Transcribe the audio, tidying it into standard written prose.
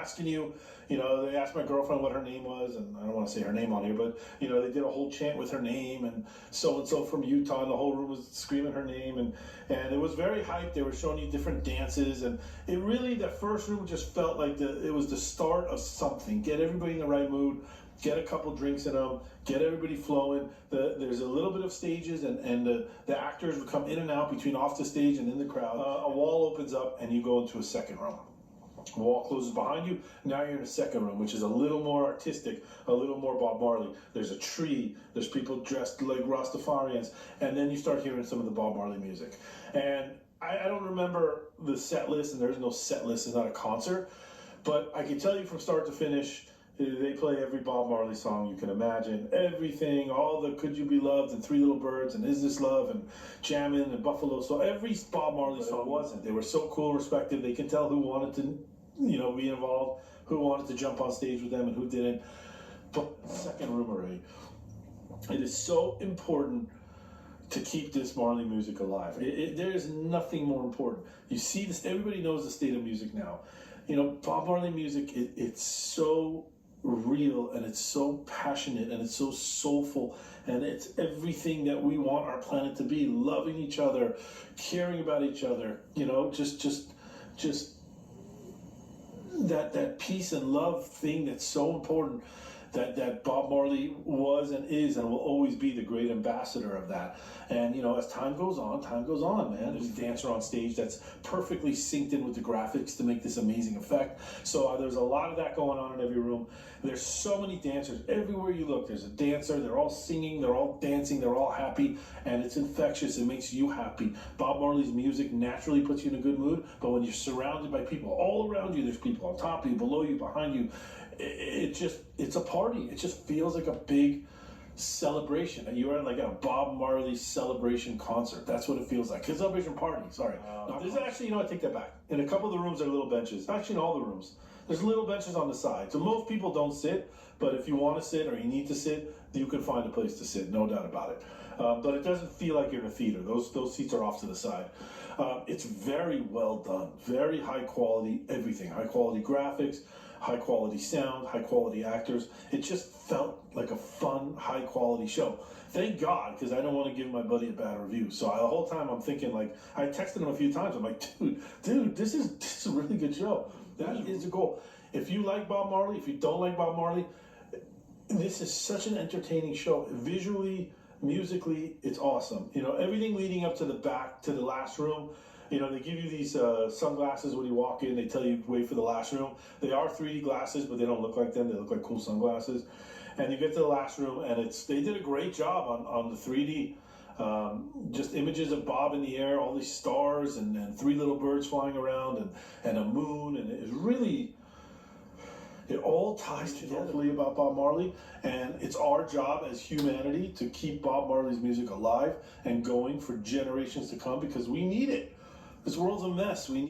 asking you, they asked my girlfriend what her name was, and I don't want to say her name on here, but, they did a whole chant with her name, and so from Utah, and the whole room was screaming her name, and it was very hyped. They were showing you different dances, and it really, that first room just felt like it was the start of something. Get everybody in the right mood, get a couple drinks in them, get everybody flowing. There's a little bit of stages, and the actors would come in and out between off the stage and in the crowd. A wall opens up, and you go into a second room. The wall closes behind you. Now you're in a second room, which is a little more artistic, a little more Bob Marley. There's a tree. There's people dressed like Rastafarians. And then you start hearing some of the Bob Marley music. And I don't remember the set list, and there's no set list. It's not a concert. But I can tell you from start to finish, they play every Bob Marley song you can imagine. Everything, all the Could You Be Loved and Three Little Birds and Is This Love and Jammin' and Buffalo. So every Bob Marley song wasn't. They were so cool, respected. They could tell who wanted to, be involved, who wanted to jump on stage with them and who didn't. But second room array, it is so important to keep this Marley music alive. There is nothing more important. You see this, everybody knows the state of music now. Bob Marley music, it's so real, and it's so passionate, and it's so soulful, and it's everything that we want our planet to be. Loving each other, caring about each other, just that peace and love thing that's so important, that Bob Marley was and is and will always be the great ambassador of that. And as time goes on, man. There's a dancer on stage that's perfectly synced in with the graphics to make this amazing effect. So there's a lot of that going on in every room. There's so many dancers. Everywhere you look, there's a dancer. They're all singing, they're all dancing, they're all happy, and it's infectious. It makes you happy. Bob Marley's music naturally puts you in a good mood, but when you're surrounded by people all around you, there's people on top of you, below you, behind you, it's a party. It just feels like a big celebration. And you are like at a Bob Marley celebration concert. That's what it feels like. It's a celebration party, sorry. There's actually, I take that back. In a couple of the rooms, there are little benches. Actually, in all the rooms, there's little benches on the side. So most people don't sit, but if you want to sit or you need to sit, you can find a place to sit, no doubt about it. But it doesn't feel like you're in a theater. Those seats are off to the side. It's very well done. Very high quality, everything. High quality graphics, high quality sound, high quality actors. It just felt like a fun, high quality show. Thank God, because I don't want to give my buddy a bad review. So the whole time I'm thinking, I texted him a few times. I'm like, dude, this is a really good show. That is the goal. If you like Bob Marley, if you don't like Bob Marley, this is such an entertaining show. Visually, musically, it's awesome. Everything leading up to the last room. They give you these sunglasses when you walk in. They tell you wait for the last room. They are 3D glasses, but they don't look like them. They look like cool sunglasses. And you get to the last room, and they did a great job on the 3D. Just images of Bob in the air, all these stars, and three little birds flying around, and a moon, and it's really. It all ties together about Bob Marley, and it's our job as humanity to keep Bob Marley's music alive and going for generations to come, because we need it. This world's a mess.